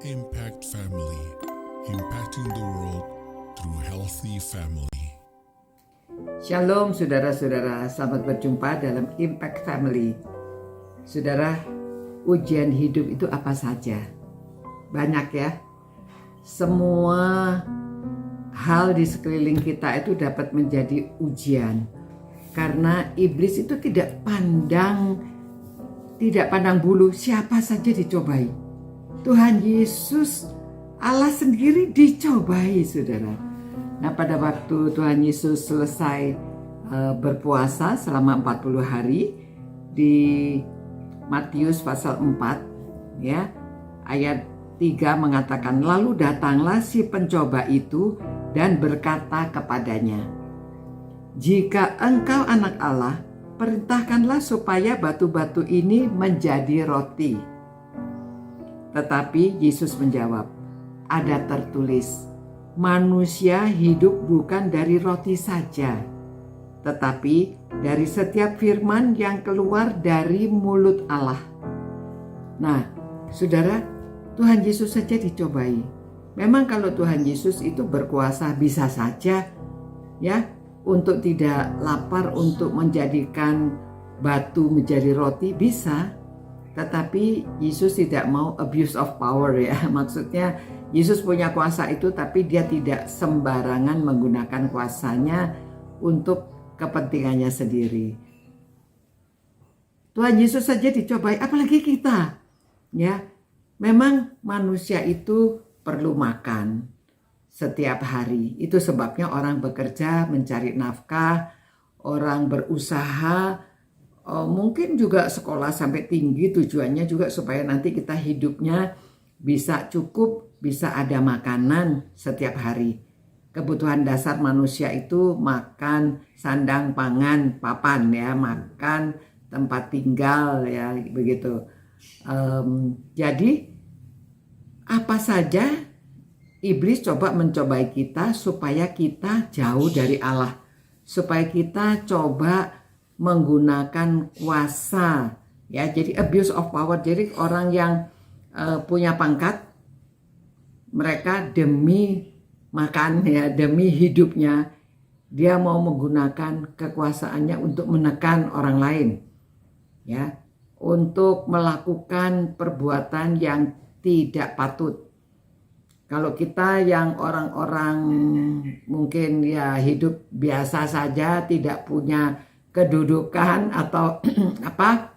Impact Family, impacting the world through healthy family. Shalom saudara-saudara, selamat berjumpa dalam Impact Family. Saudara, ujian hidup itu apa saja? Banyak ya. Semua hal di sekeliling kita itu dapat menjadi ujian. Karena iblis itu tidak pandang bulu, siapa saja dicobai. Tuhan Yesus, Allah sendiri dicobai, saudara. Nah, pada waktu Tuhan Yesus selesai berpuasa selama 40 hari di Matius pasal 4 ya, ayat 3 mengatakan, lalu datanglah si pencoba itu dan berkata kepadanya, jika engkau anak Allah, perintahkanlah supaya batu-batu ini menjadi roti. Tetapi Yesus menjawab, ada tertulis, manusia hidup bukan dari roti saja, tetapi dari setiap firman yang keluar dari mulut Allah. Nah, saudara, Tuhan Yesus saja dicobai. Memang kalau Tuhan Yesus itu berkuasa bisa saja ya untuk tidak lapar, untuk menjadikan batu menjadi roti bisa. Tetapi Yesus tidak mau abuse of power ya. Maksudnya Yesus punya kuasa itu, tapi dia tidak sembarangan menggunakan kuasanya untuk kepentingannya sendiri. Tuhan Yesus saja dicobai, apalagi kita. Ya, memang manusia itu perlu makan setiap hari. Itu sebabnya orang bekerja mencari nafkah, orang berusaha, mungkin juga sekolah sampai tinggi, tujuannya juga supaya nanti kita hidupnya bisa cukup, bisa ada makanan setiap hari. Kebutuhan dasar manusia itu makan, sandang, pangan, papan ya, makan, tempat tinggal ya, begitu. Jadi apa saja iblis coba mencobai kita supaya kita jauh dari Allah, supaya kita coba menggunakan kuasa ya, jadi abuse of power. Jadi orang yang punya pangkat, mereka demi makan ya, demi hidupnya, dia mau menggunakan kekuasaannya untuk menekan orang lain ya, untuk melakukan perbuatan yang tidak patut. Kalau kita yang orang-orang mungkin ya hidup biasa saja, tidak punya kedudukan atau apa,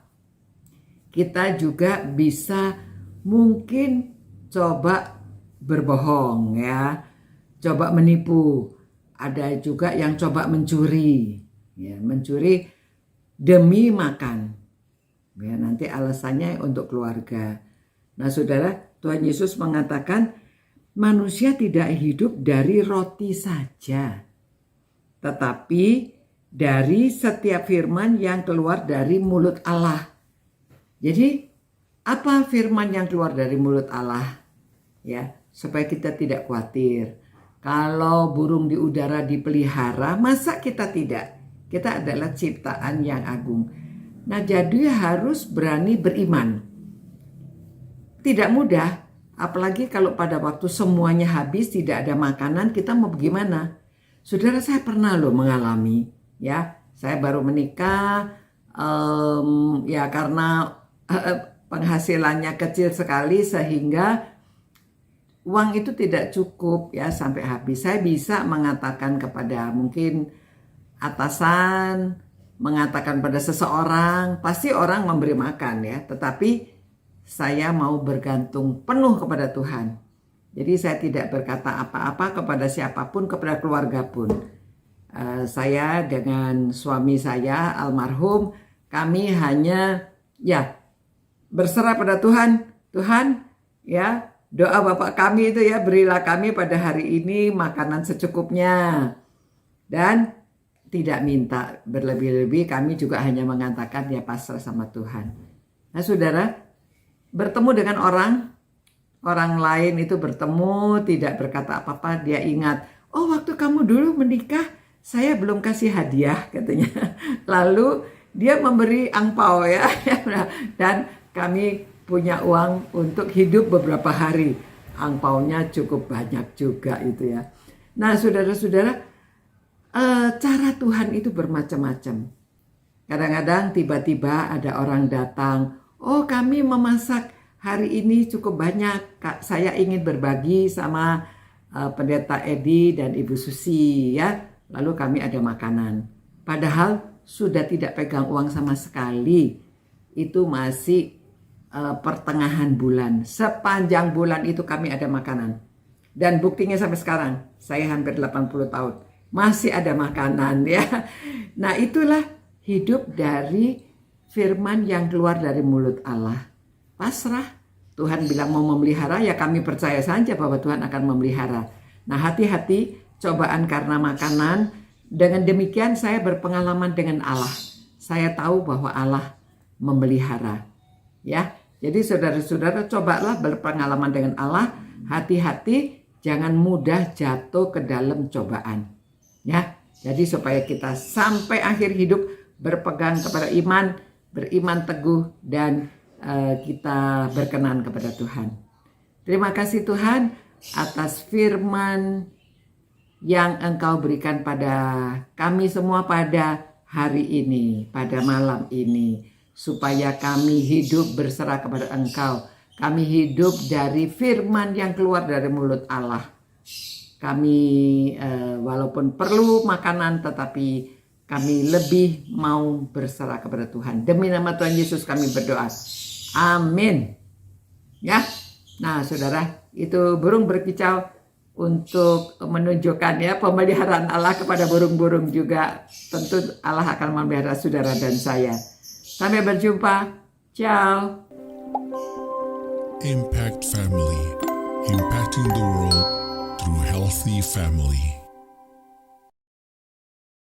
kita juga bisa mungkin coba berbohong ya, coba menipu. Ada juga yang coba mencuri ya, mencuri demi makan ya, nanti alasannya untuk keluarga. Nah saudara, Tuhan Yesus mengatakan manusia tidak hidup dari roti saja, tetapi dari setiap firman yang keluar dari mulut Allah. Jadi apa firman yang keluar dari mulut Allah? Ya, supaya kita tidak khawatir. Kalau burung di udara dipelihara, masa kita tidak? Kita adalah ciptaan yang agung. Nah, jadi harus berani beriman. Tidak mudah, apalagi kalau pada waktu semuanya habis, tidak ada makanan, kita mau bagaimana? Saudara, saya pernah loh mengalami. Ya, saya baru menikah, ya karena penghasilannya kecil sekali sehingga uang itu tidak cukup ya sampai habis. Saya bisa mengatakan kepada mungkin atasan, mengatakan pada seseorang, pasti orang memberi makan ya, tetapi saya mau bergantung penuh kepada Tuhan. Jadi saya tidak berkata apa-apa kepada siapapun, kepada keluarga pun. Saya dengan suami saya almarhum, kami hanya ya berserah pada Tuhan. Tuhan ya, doa Bapak kami itu ya, berilah kami pada hari ini makanan secukupnya, dan tidak minta berlebih-lebih. Kami juga hanya mengatakan ya pasrah sama Tuhan. Nah saudara, bertemu dengan orang lain itu bertemu tidak berkata apa-apa, dia ingat, oh waktu kamu dulu menikah saya belum kasih hadiah katanya. Lalu dia memberi angpau ya. Dan kami punya uang untuk hidup beberapa hari. angpaunya cukup banyak juga itu ya. Nah saudara-saudara, cara Tuhan itu bermacam-macam. Kadang-kadang tiba-tiba ada orang datang, oh kami memasak hari ini cukup banyak, Kak, saya ingin berbagi sama Pendeta Edi dan Ibu Susi ya. Lalu kami ada makanan. Padahal sudah tidak pegang uang sama sekali. Itu masih pertengahan bulan. Sepanjang bulan itu kami ada makanan. Dan buktinya sampai sekarang, saya hampir 80 tahun. Masih ada makanan ya. Nah itulah hidup dari firman yang keluar dari mulut Allah. Pasrah. Tuhan bilang mau memelihara, ya kami percaya saja bahwa Tuhan akan memelihara. Nah hati-hati cobaan karena makanan. Dengan demikian saya berpengalaman dengan Allah. Saya tahu bahwa Allah memelihara. Ya, jadi saudara-saudara cobalah berpengalaman dengan Allah. Hati-hati jangan mudah jatuh ke dalam cobaan. Ya, jadi supaya kita sampai akhir hidup berpegang kepada iman, beriman teguh dan kita berkenan kepada Tuhan. Terima kasih Tuhan atas firman yang Engkau berikan pada kami semua pada hari ini, pada malam ini, supaya kami hidup berserah kepada Engkau. Kami hidup dari firman yang keluar dari mulut Allah. Kami walaupun perlu makanan, tetapi kami lebih mau berserah kepada Tuhan. Demi nama Tuhan Yesus kami berdoa. Amin. Ya. Nah, saudara, itu burung berkicau untuk menunjukkan ya pemeliharaan Allah kepada burung-burung juga. Tentu Allah akan memelihara saudara dan saya. Sampai berjumpa. Ciao. Impact Family, impacting the world through healthy family.